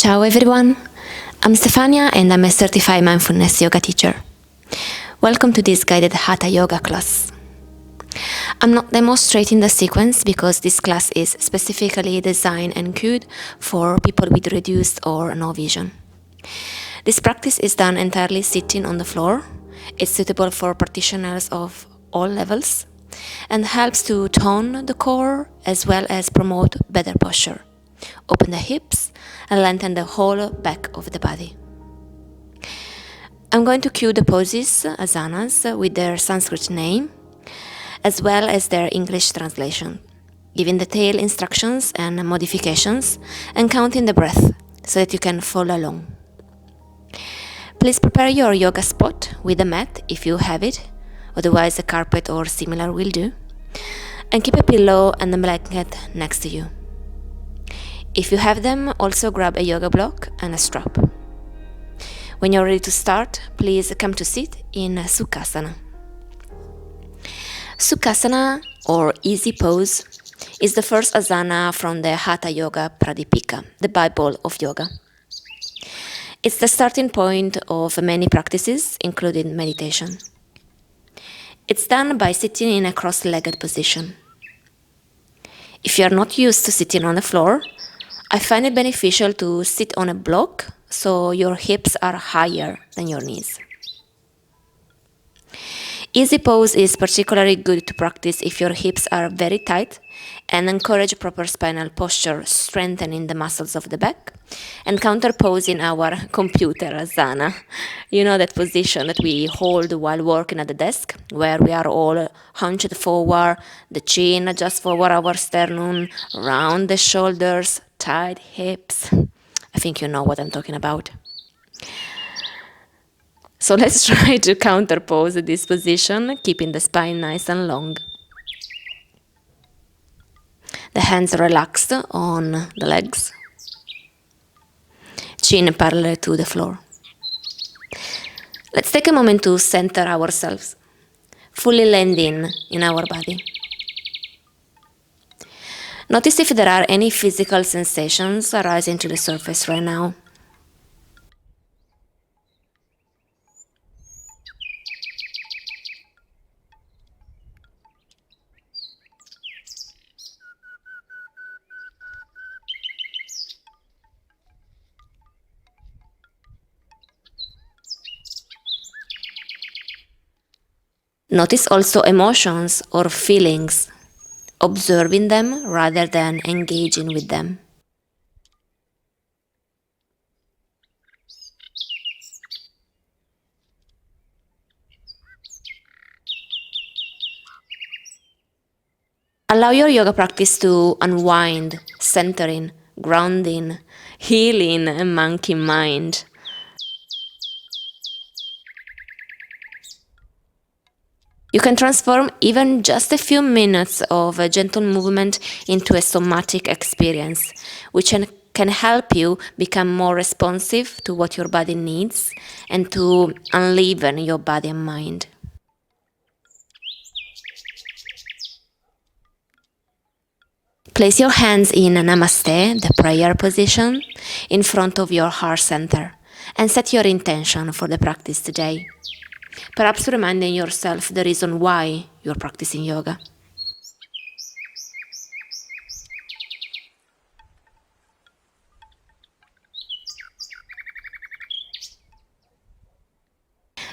Ciao everyone, I'm Stefania and I'm a certified mindfulness yoga teacher. Welcome to this guided Hatha Yoga class. I'm not demonstrating the sequence because this class is specifically designed and cued for people with reduced or no vision. This practice is done entirely sitting on the floor. It's suitable for practitioners of all levels and helps to tone the core as well as promote better posture. Open the hips and lengthen the whole back of the body. I'm going to cue the poses, asanas, with their Sanskrit name, as well as their English translation, giving detailed instructions and modifications, and counting the breath so that you can follow along. Please prepare your yoga spot with a mat if you have it, otherwise a carpet or similar will do, and keep a pillow and a blanket next to you. If you have them, also grab a yoga block and a strap. When you're ready to start, please come to sit in Sukhasana. Sukhasana, or easy pose, is the first asana from the Hatha Yoga Pradipika, the Bible of yoga. It's the starting point of many practices, including meditation. It's done by sitting in a cross-legged position. If you are not used to sitting on the floor, I find it beneficial to sit on a block so your hips are higher than your knees. Easy pose is particularly good to practice if your hips are very tight and encourage proper spinal posture, strengthening the muscles of the back, and counter pose in our computer asana. You know that position that we hold while working at the desk, where we are all hunched forward, the chin adjusts forward our sternum, round the shoulders, tight hips. I think you know what I'm talking about. So let's try to counter pose this position, keeping the spine nice and long. The hands relaxed on the legs. Chin parallel to the floor. Let's take a moment to center ourselves, fully landing in our body. Notice if there are any physical sensations arising to the surface right now. Notice also emotions or feelings, observing them rather than engaging with them. Allow your yoga practice to unwind, centering, grounding, healing a monkey mind. You can transform even just a few minutes of a gentle movement into a somatic experience, which can help you become more responsive to what your body needs and to unleaven your body and mind. Place your hands in Namaste, the prayer position, in front of your heart center, and set your intention for the practice today. Perhaps reminding yourself the reason why you're practicing yoga.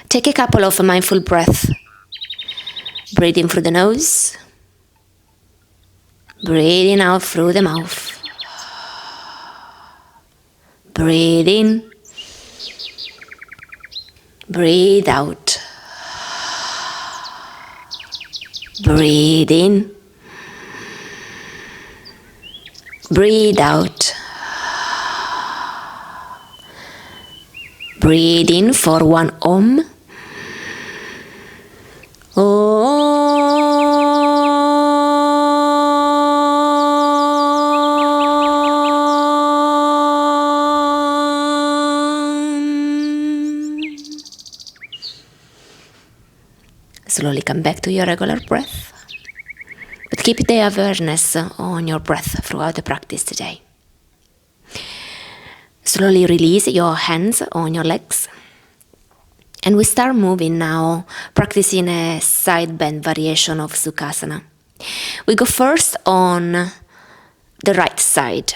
Take a couple of mindful breaths. Breathe in through the nose. Breathing out through the mouth. Breathe in. Breathe out. Breathe in. Breathe out. Breathe in for one Om. Slowly come back to your regular breath, but keep the awareness on your breath throughout the practice today. Slowly release your hands on your legs. And we start moving now, practicing a side bend variation of Sukhasana. We go first on the right side.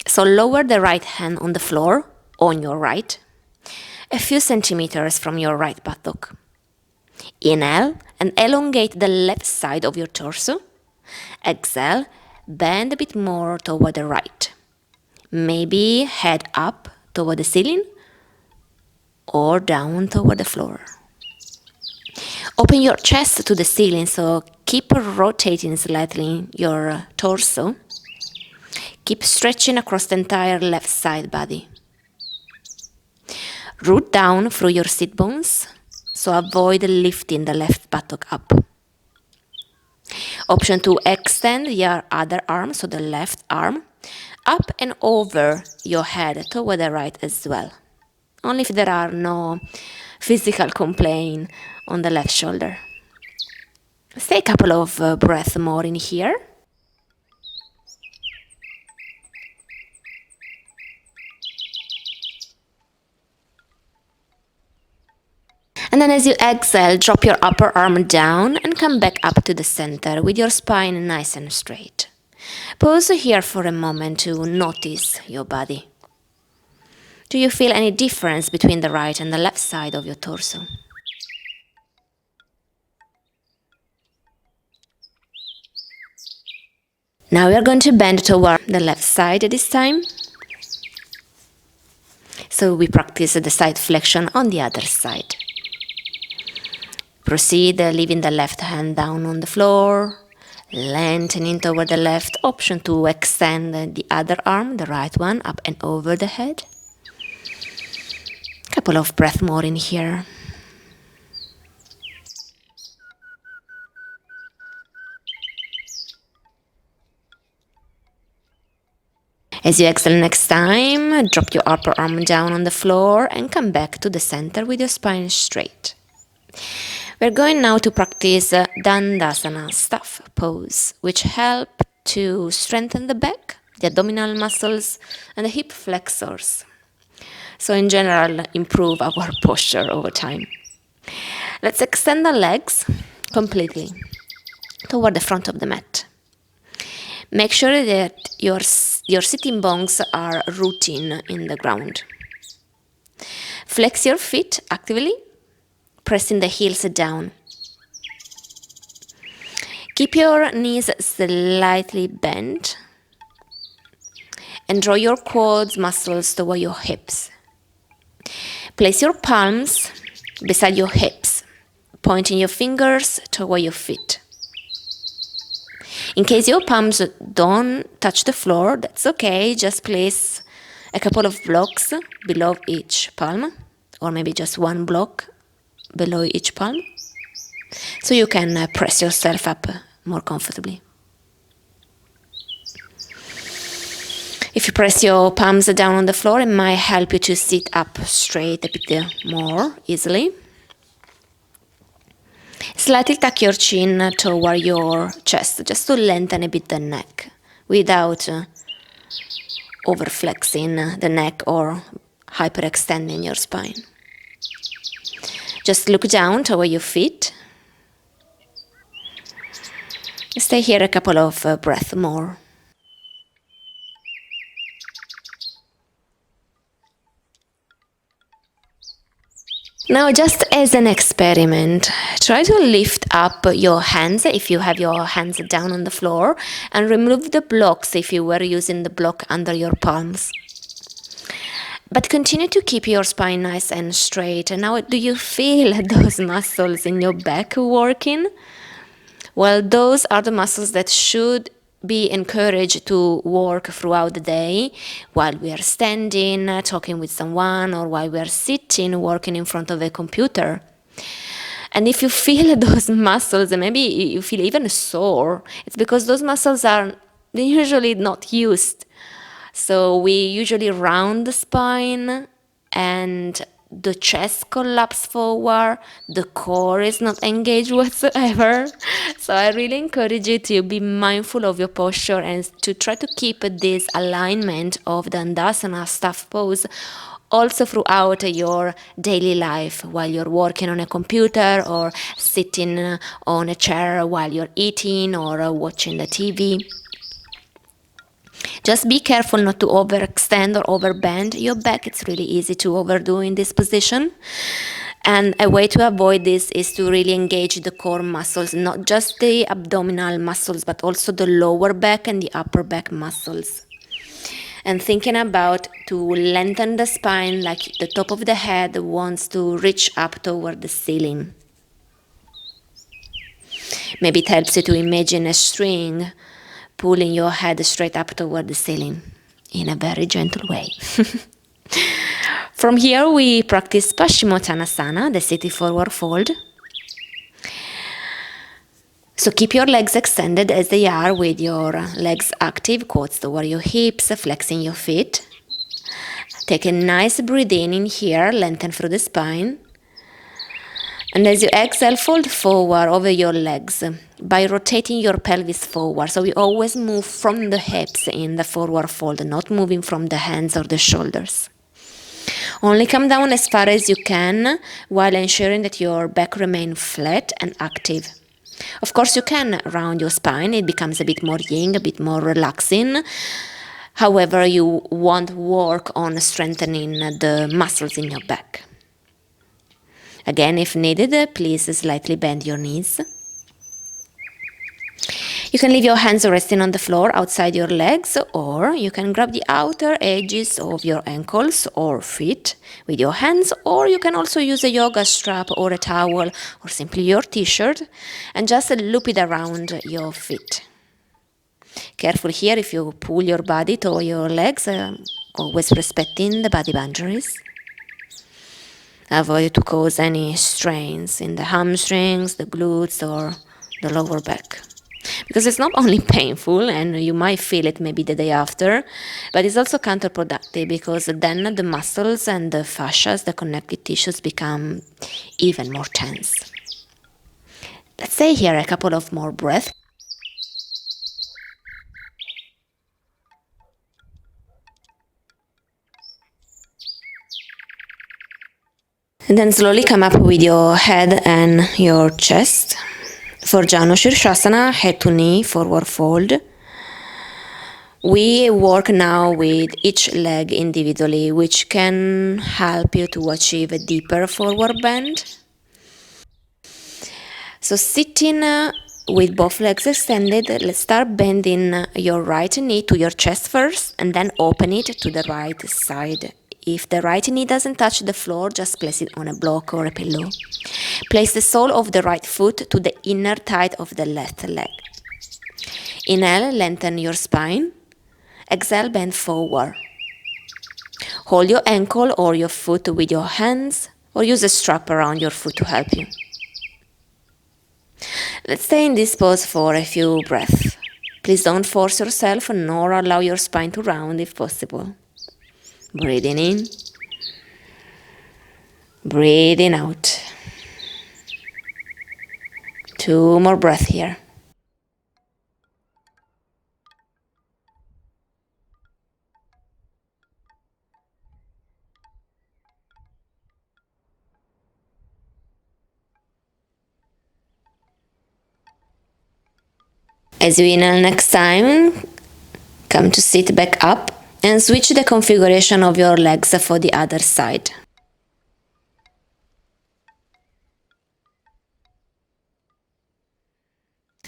So lower the right hand on the floor, on your right, a few centimeters from your right buttock. Inhale and elongate the left side of your torso. Exhale, bend a bit more toward the right. Maybe head up toward the ceiling or down toward the floor. Open your chest to the ceiling, so keep rotating slightly your torso. Keep stretching across the entire left side body. Root down through your sit bones, so avoid lifting the left buttock up. Option to extend your other arm, so the left arm, up and over your head toward the right as well. Only if there are no physical complaint on the left shoulder. Stay a couple of breaths more in here. And then as you exhale, drop your upper arm down and come back up to the center with your spine nice and straight. Pause here for a moment to notice your body. Do you feel any difference between the right and the left side of your torso? Now we are going to bend toward the left side this time. So we practice the side flexion on the other side. Proceed leaving the left hand down on the floor, lengthening toward the left. Option to extend the other arm, the right one, up and over the head. Couple of breaths more in here. As you exhale next time, drop your upper arm down on the floor and come back to the center with your spine straight. We're going now to practice Dandasana staff pose, which help to strengthen the back, the abdominal muscles, and the hip flexors. So in general, improve our posture over time. Let's extend the legs completely toward the front of the mat. Make sure that your sitting bones are rooting in the ground. Flex your feet actively, pressing the heels down. Keep your knees slightly bent and draw your quads muscles toward your hips. Place your palms beside your hips, pointing your fingers toward your feet. In case your palms don't touch the floor, that's okay. Just place a couple of blocks below each palm, or maybe just one block below each palm, so you can press yourself up more comfortably. If you press your palms down on the floor, it might help you to sit up straight a bit more easily. Slightly tuck your chin toward your chest, just to lengthen a bit the neck without overflexing the neck or hyperextending your spine. Just look down toward your feet. Stay here a couple of breaths more. Now, just as an experiment, try to lift up your hands if you have your hands down on the floor, and remove the blocks if you were using the block under your palms. But continue to keep your spine nice and straight. And now, do you feel those muscles in your back working? Well, those are the muscles that should be encouraged to work throughout the day while we are standing, talking with someone, or while we are sitting, working in front of a computer. And if you feel those muscles, and maybe you feel even sore, it's because those muscles are usually not used. So we usually round the spine and the chest collapse forward, the core is not engaged whatsoever. So I really encourage you to be mindful of your posture and to try to keep this alignment of the Dandasana staff pose also throughout your daily life, while you're working on a computer or sitting on a chair while you're eating or watching the TV. Just be careful not to overextend or overbend your back. It's really easy to overdo in this position. And a way to avoid this is to really engage the core muscles, not just the abdominal muscles, but also the lower back and the upper back muscles. And thinking about to lengthen the spine, like the top of the head wants to reach up toward the ceiling. Maybe it helps you to imagine a string pulling your head straight up toward the ceiling in a very gentle way. From here we practice Paschimottanasana, the sitting forward fold. So keep your legs extended as they are with your legs active, quads toward your hips, flexing your feet. Take a nice breath in here, lengthen through the spine. And as you exhale, fold forward over your legs by rotating your pelvis forward. So we always move from the hips in the forward fold, not moving from the hands or the shoulders. Only come down as far as you can while ensuring that your back remains flat and active. Of course, you can round your spine. It becomes a bit more yin, a bit more relaxing. However, you won't work on strengthening the muscles in your back. Again, if needed, please slightly bend your knees. You can leave your hands resting on the floor outside your legs, or you can grab the outer edges of your ankles or feet with your hands, or you can also use a yoga strap or a towel or simply your t-shirt and just loop it around your feet. Careful here if you pull your body to your legs, always respecting the body boundaries. Avoid to cause any strains in the hamstrings, the glutes, or the lower back. Because it's not only painful, and you might feel it maybe the day after, but it's also counterproductive because then the muscles and the fascias, the connective tissues, become even more tense. Let's say here a couple of more breaths. And then slowly come up with your head and your chest. For Janu Shirshasana, head to knee, forward fold. We work now with each leg individually, which can help you to achieve a deeper forward bend. So sitting with both legs extended, let's start bending your right knee to your chest first and then open it to the right side. If the right knee doesn't touch the floor, just place it on a block or a pillow. Place the sole of the right foot to the inner thigh of the left leg. Inhale, lengthen your spine. Exhale, bend forward. Hold your ankle or your foot with your hands, or use a strap around your foot to help you. Let's stay in this pose for a few breaths. Please don't force yourself, nor allow your spine to round if possible. Breathing in, breathing out. 2 more breaths here. As you inhale next time, come to sit back up and switch the configuration of your legs for the other side.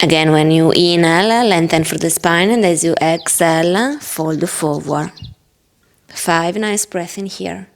Again, when you inhale, lengthen through the spine, and as you exhale, fold forward. 5 nice breaths in here.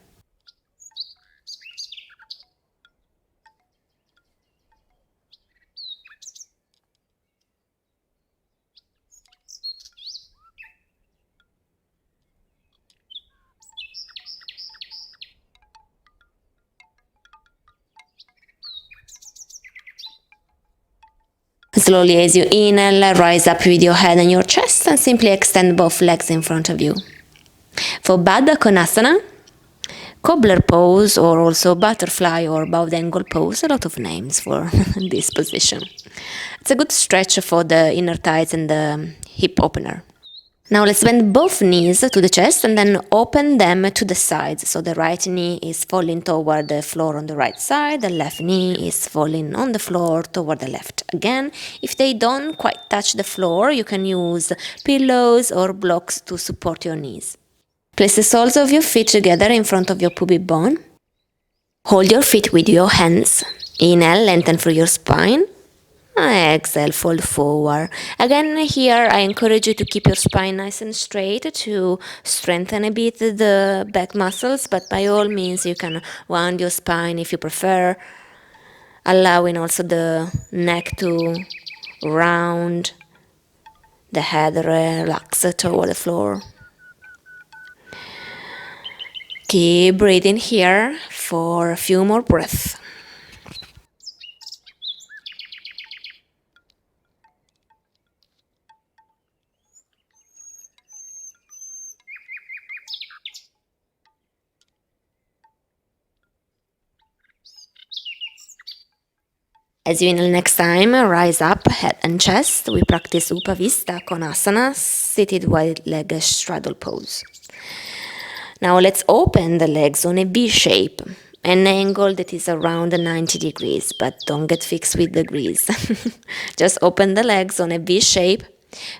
Slowly as you inhale, rise up with your head and your chest and simply extend both legs in front of you. For Baddha Konasana, cobbler pose, or also butterfly or bowed angle pose. A lot of names for this position. It's a good stretch for the inner thighs and the hip opener. Now let's bend both knees to the chest and then open them to the sides. So the right knee is falling toward the floor on the right side, the left knee is falling on the floor toward the left. Again, if they don't quite touch the floor, you can use pillows or blocks to support your knees. Place the soles of your feet together in front of your pubic bone. Hold your feet with your hands. Inhale, lengthen through your spine. Exhale, fold forward. Again, here I encourage you to keep your spine nice and straight to strengthen a bit the back muscles, but by all means you can round your spine if you prefer, allowing also the neck to round, the head relax toward the floor. Keep breathing here for a few more breaths. As you inhale next time, rise up, head and chest. We practice Upavista Konasana, seated wide leg straddle pose. Now let's open the legs on a V shape, an angle that is around 90 degrees, but don't get fixed with degrees. Just open the legs on a V shape,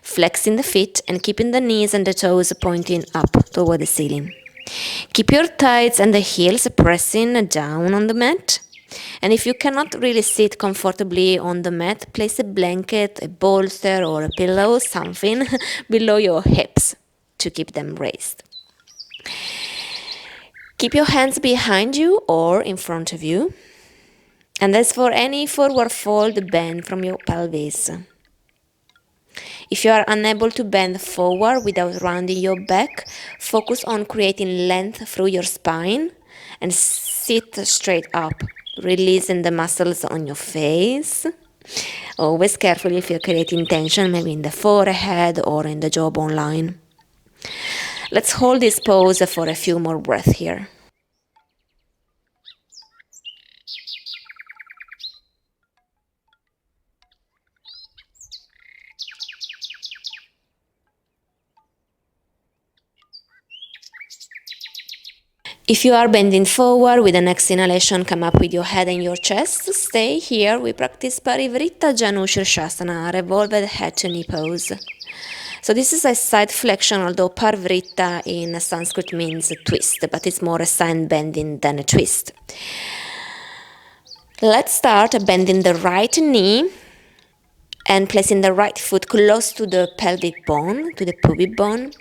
flexing the feet and keeping the knees and the toes pointing up toward the ceiling. Keep your thighs and the heels pressing down on the mat. And if you cannot really sit comfortably on the mat, place a blanket, a bolster or a pillow, something below your hips to keep them raised. Keep your hands behind you or in front of you. And as for any forward fold, bend from your pelvis. If you are unable to bend forward without rounding your back, focus on creating length through your spine and sit straight up, releasing the muscles on your face. Always careful if you're creating tension, maybe in the forehead or in the jawbone line. Let's hold this pose for a few more breaths here. If you are bending forward with the next inhalation, come up with your head and your chest. Stay here. We practice Parivritta Janu Shirshasana, revolved head to knee pose. So this is a side flexion, although Parivritta in Sanskrit means a twist, but it's more a side bending than a twist. Let's start bending the right knee and placing the right foot close to the pelvic bone, to the pubic bone,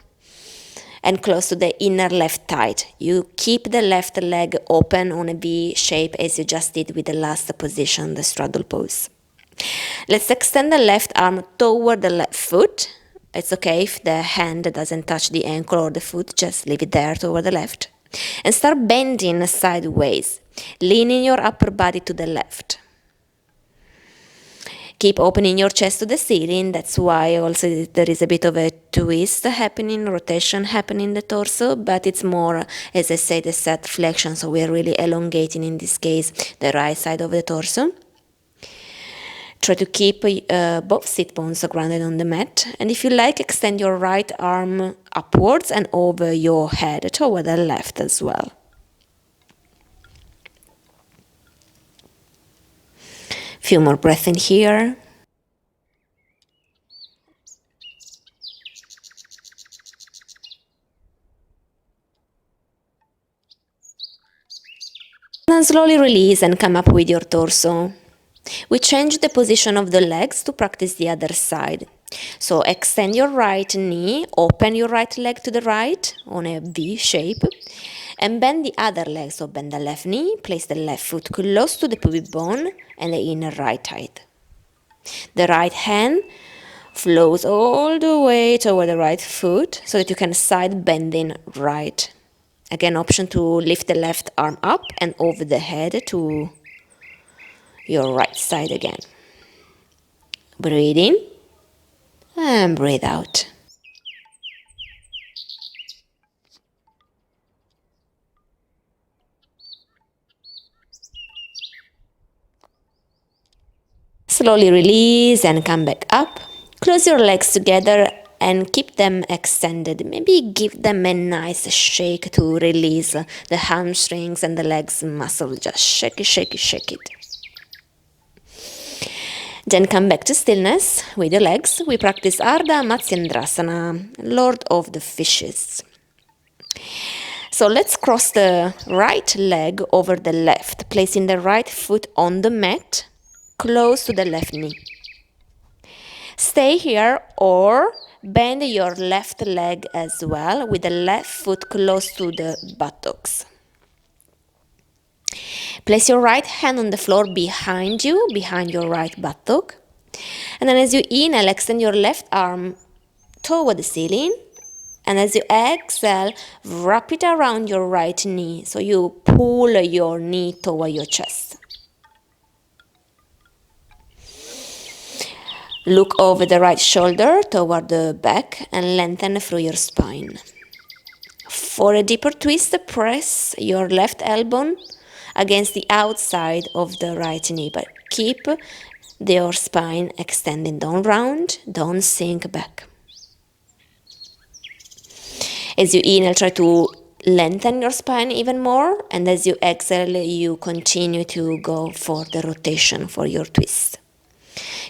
and close to the inner left thigh. You keep the left leg open on a V shape as you just did with the last position, the straddle pose. Let's extend the left arm toward the left foot. It's okay if the hand doesn't touch the ankle or the foot, just leave it there toward the left. And start bending sideways, leaning your upper body to the left. Keep opening your chest to the ceiling. That's why also there is a bit of a twist happening, rotation happening in the torso, but it's more, as I said, a side flexion, so we're really elongating in this case the right side of the torso. Try to keep both sit bones grounded on the mat, and if you like, extend your right arm upwards and over your head toward the left as well. Few more breaths in here. Then slowly release and come up with your torso. We change the position of the legs to practice the other side. So extend your right knee, open your right leg to the right on a V shape, and bend the other leg. So bend the left knee, place the left foot close to the pubic bone and the inner right thigh. The right hand flows all the way toward the right foot so that you can side bending right. Again, option to lift the left arm up and over the head to your right side again. Breathe in and breathe out. Slowly release and come back up. Close your legs together and keep them extended. Maybe give them a nice shake to release the hamstrings and the legs muscle. Just shake it, shake it, shake it. Then come back to stillness with your legs. We practice Ardha Matsyendrasana, Lord of the Fishes. So let's cross the right leg over the left, placing the right foot on the mat, close to the left knee. Stay here or bend your left leg as well, with the left foot close to the buttocks. Place your right hand on the floor behind you, behind your right buttock. And then as you inhale, extend your left arm toward the ceiling. And as you exhale, wrap it around your right knee. So you pull your knee toward your chest. Look over the right shoulder toward the back and lengthen through your spine. For a deeper twist, press your left elbow against the outside of the right knee, but keep your spine extending. Don't round, don't sink back. As you inhale, try to lengthen your spine even more, and as you exhale, you continue to go for the rotation for your twist.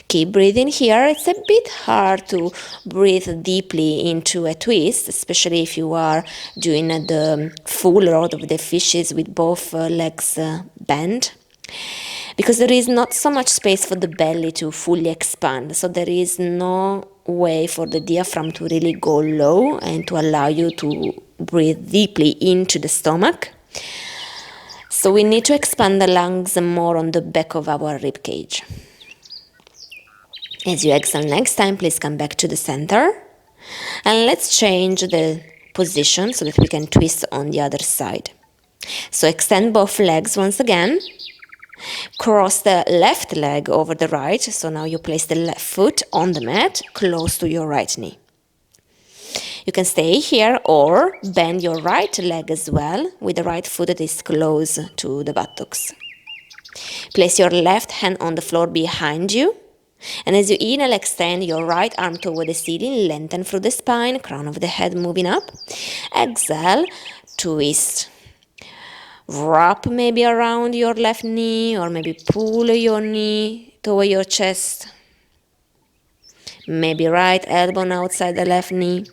Keep breathing here. It's a bit hard to breathe deeply into a twist, especially if you are doing the full Lord of the Fishes with both legs bent, because there is not so much space for the belly to fully expand. So there is no way for the diaphragm to really go low and to allow you to breathe deeply into the stomach. So we need to expand the lungs more on the back of our rib cage. As you exhale next time, please come back to the center. And let's change the position so that we can twist on the other side. So extend both legs once again. Cross the left leg over the right. So now you place the left foot on the mat, close to your right knee. You can stay here or bend your right leg as well, with the right foot that is close to the buttocks. Place your left hand on the floor behind you. And as you inhale, extend your right arm toward the ceiling, lengthen through the spine, crown of the head moving up. Exhale, twist. Wrap maybe around your left knee, or maybe pull your knee toward your chest. Maybe right elbow outside the left knee.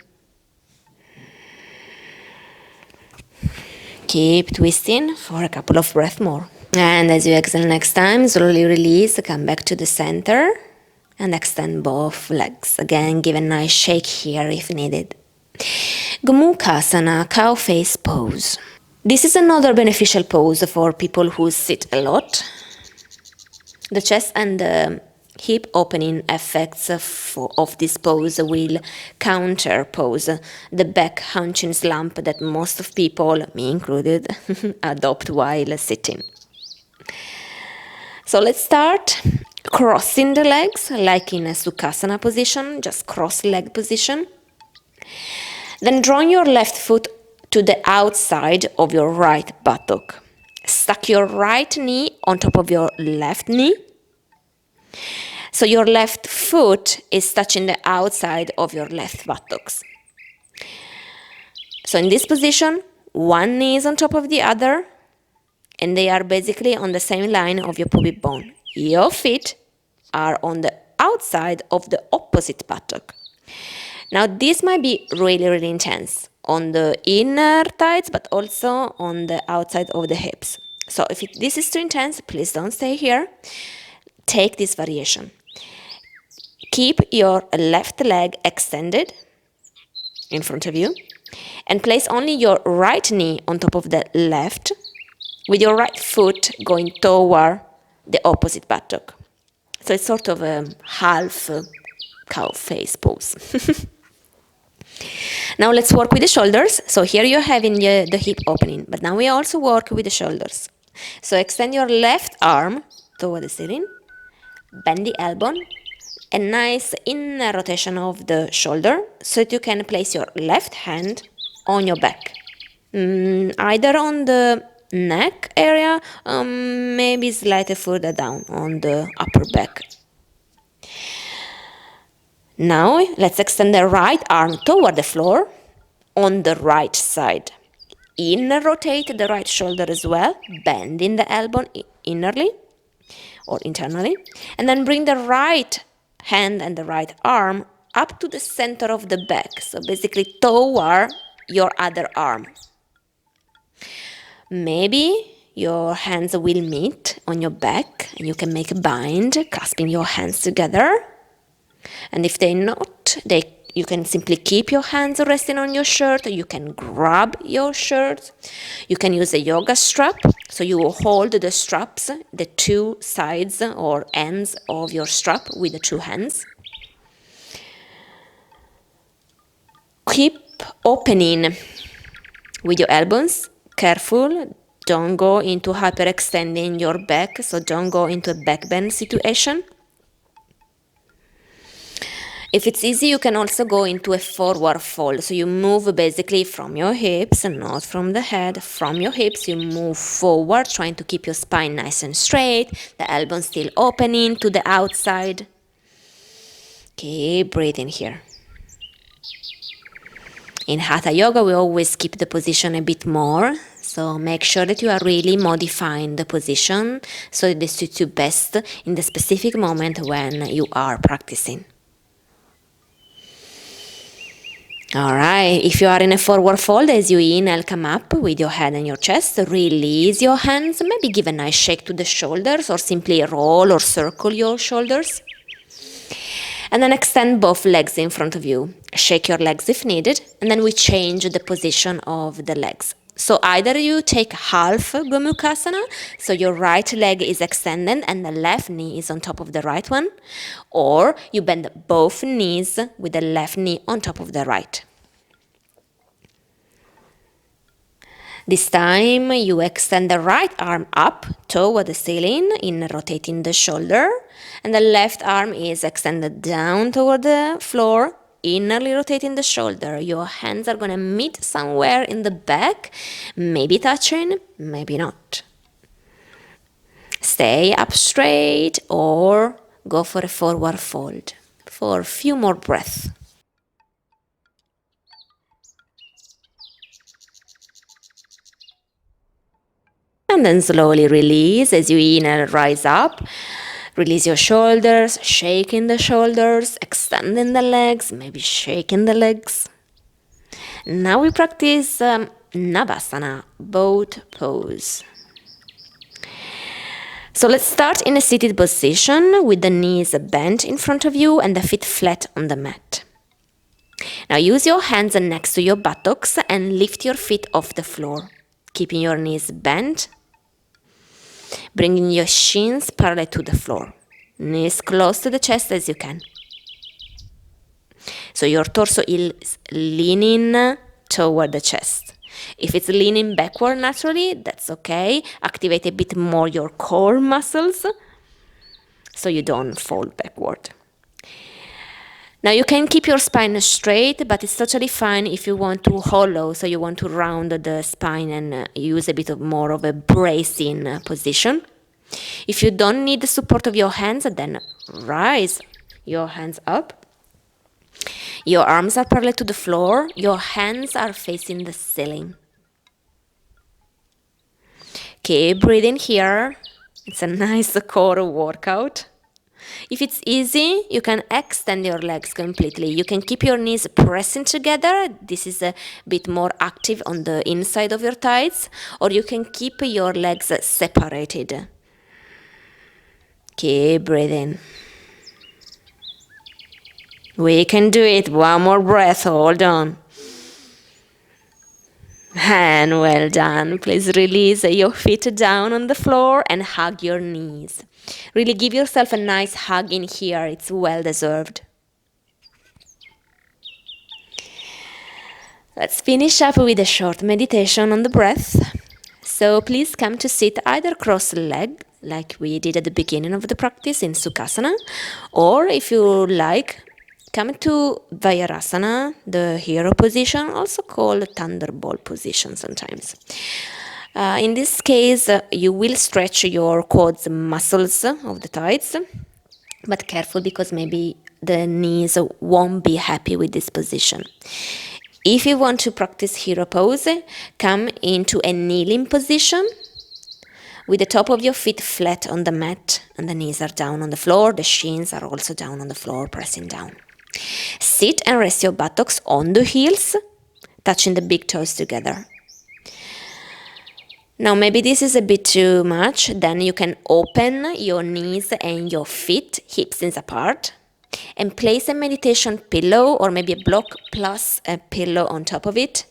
Keep twisting for a couple of breaths more. And as you exhale next time, slowly release, come back to the center. And extend both legs. Again, give a nice shake here if needed. Gomukhasana, cow face pose. This is another beneficial pose for people who sit a lot. The chest and the hip opening effects of this pose will counter pose the back hunching slump that most of people, me included, adopt while sitting. So let's start crossing the legs like in a Sukhasana position, just cross leg position. Then draw your left foot to the outside of your right buttock. Stack your right knee on top of your left knee. So your left foot is touching the outside of your left buttocks. So in this position, one knee is on top of the other, and they are basically on the same line of your pubic bone. Your feet are on the outside of the opposite buttock. Now this might be really, really intense on the inner thighs, but also on the outside of the hips. So if this is too intense, please don't stay here. Take this variation. Keep your left leg extended in front of you and place only your right knee on top of the left, with your right foot going toward the opposite buttock. So it's sort of a half cow face pose. Now let's work with the shoulders. So here you're having the hip opening, but now we also work with the shoulders. So extend your left arm toward the ceiling, bend the elbow, a nice inner rotation of the shoulder so that you can place your left hand on your back. Either on the neck area, maybe slightly further down on the upper back. Now let's extend the right arm toward the floor on the right side. Inner rotate the right shoulder as well, bending the elbow innerly or internally, and then bring the right hand and the right arm up to the center of the back, so basically toward your other arm. Maybe your hands will meet on your back and you can make a bind, clasping your hands together. And if they're not, you can simply keep your hands resting on your shirt. You can grab your shirt. You can use a yoga strap. So you will hold the straps, the two sides or ends of your strap with the two hands. Keep opening with your elbows. Careful. Don't go into hyperextending your back. So don't go into a back bend situation. If it's easy, you can also go into a forward fold. So you move basically from your hips and not from the head. From your hips, you move forward, trying to keep your spine nice and straight. The elbows still opening to the outside. Keep breathing here. In Hatha Yoga, we always keep the position a bit more. So make sure that you are really modifying the position so that it suits you best in the specific moment when you are practicing. Alright, if you are in a forward fold, as you inhale, come up with your head and your chest, release your hands, maybe give a nice shake to the shoulders or simply roll or circle your shoulders. And then extend both legs in front of you. Shake your legs if needed, and then we change the position of the legs. So either you take half Gomukhasana, so your right leg is extended and the left knee is on top of the right one, or you bend both knees with the left knee on top of the right. This time you extend the right arm up toward the ceiling in rotating the shoulder, and the left arm is extended down toward the floor, innerly rotating the shoulder. Your hands are going to meet somewhere in the back, maybe touching, maybe not. Stay up straight or go for a forward fold for a few more breaths. And then slowly release as you inhale, rise up. Release your shoulders, shaking the shoulders, extending the legs, maybe shaking the legs. Now we practice Navasana, boat pose. So let's start in a seated position with the knees bent in front of you and the feet flat on the mat. Now use your hands next to your buttocks and lift your feet off the floor, keeping your knees bent. Bringing your shins parallel to the floor. Knees close to the chest as you can. So your torso is leaning toward the chest. If it's leaning backward naturally, that's okay. Activate a bit more your core muscles so you don't fall backward. Now you can keep your spine straight, but it's totally fine if you want to hollow, so you want to round the spine and use a bit more of a bracing position. If you don't need the support of your hands, then rise your hands up. Your arms are parallel to the floor. Your hands are facing the ceiling. Keep breathing here. It's a nice core workout. If it's easy, you can extend your legs completely. You can keep your knees pressing together. This is a bit more active on the inside of your thighs. Or you can keep your legs separated. Keep breathing. We can do it. One more breath. Hold on. And well done. Please release your feet down on the floor and hug your knees. Really give yourself a nice hug in here. It's well deserved. Let's finish up with a short meditation on the breath. So please come to sit either cross-legged, like we did at the beginning of the practice in Sukhasana, or if you like, come to Vajrasana, the hero position, also called thunderbolt position sometimes. In this case, you will stretch your quads muscles of the thighs, but careful because maybe the knees won't be happy with this position. If you want to practice hero pose, come into a kneeling position with the top of your feet flat on the mat and the knees are down on the floor. The shins are also down on the floor, pressing down. Sit and rest your buttocks on the heels, touching the big toes together. Now maybe this is a bit too much, then you can open your knees and your feet, hips width apart, and place a meditation pillow or maybe a block plus a pillow on top of it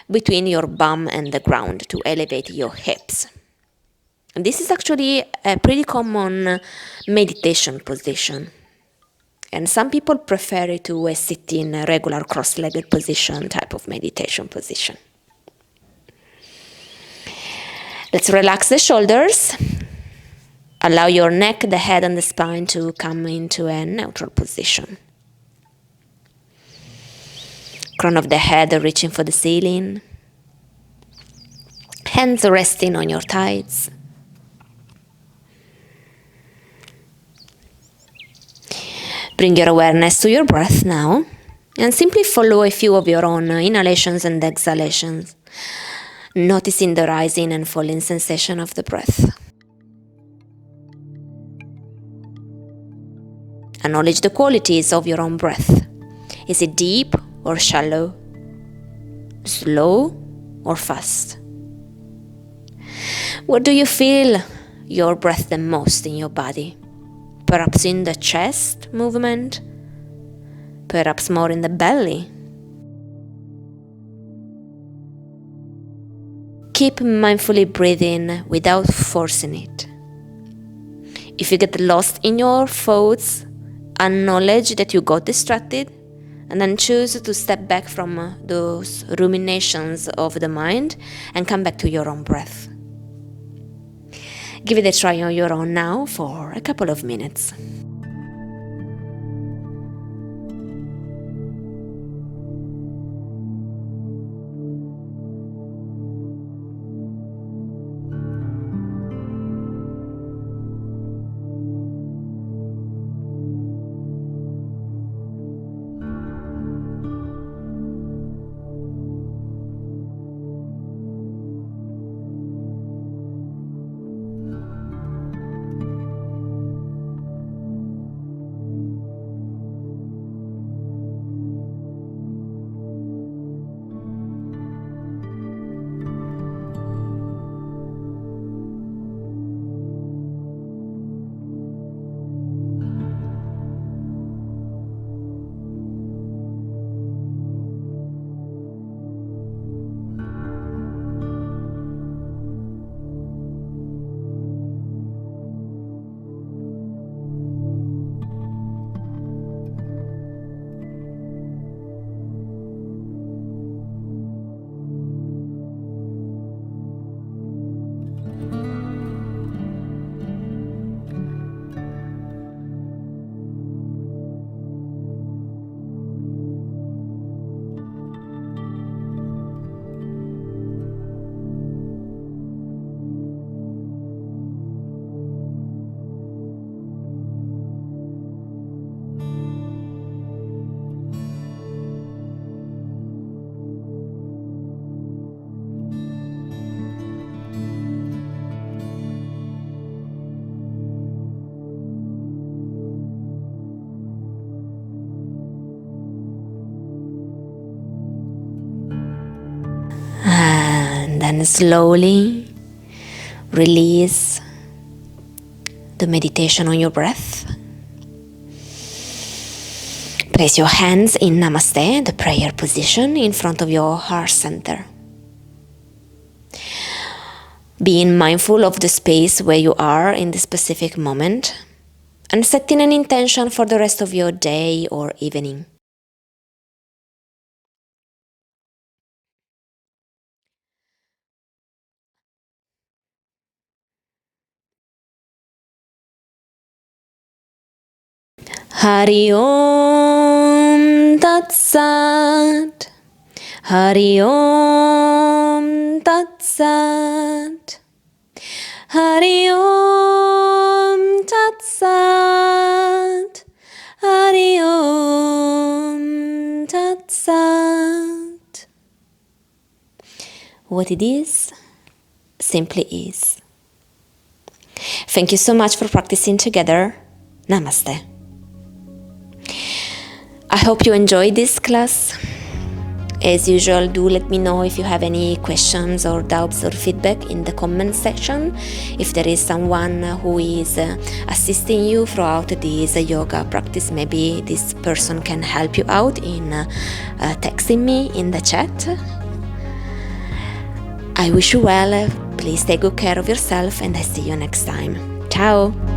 between your bum and the ground to elevate your hips. And this is actually a pretty common meditation position. And some people prefer it to a sitting, regular cross-legged position, type of meditation position. Let's relax the shoulders. Allow your neck, the head, and the spine to come into a neutral position. Crown of the head reaching for the ceiling. Hands resting on your thighs. Bring your awareness to your breath now and simply follow a few of your own inhalations and exhalations, noticing the rising and falling sensation of the breath. Acknowledge the qualities of your own breath. Is it deep or shallow? Slow or fast? Where do you feel your breath the most in your body? Perhaps in the chest movement? Perhaps more in the belly? Keep mindfully breathing without forcing it. If you get lost in your thoughts, acknowledge that you got distracted and then choose to step back from those ruminations of the mind and come back to your own breath. Give it a try on your own now for a couple of minutes. And then slowly release the meditation on your breath. Place your hands in Namaste, the prayer position, in front of your heart center. Being mindful of the space where you are in the specific moment and setting an intention for the rest of your day or evening. Hari Om Tat Sat. Hari Om Tat Sat. Hari Om Tat Sat. Hari what it is simply is. Thank you so much for practicing together. Namaste. I hope you enjoyed this class. As usual, do let me know if you have any questions or doubts or feedback in the comment section. If there is someone who is assisting you throughout this yoga practice, maybe this person can help you out in texting me in the chat. I wish you well. Please take good care of yourself, and I see you next time. Ciao!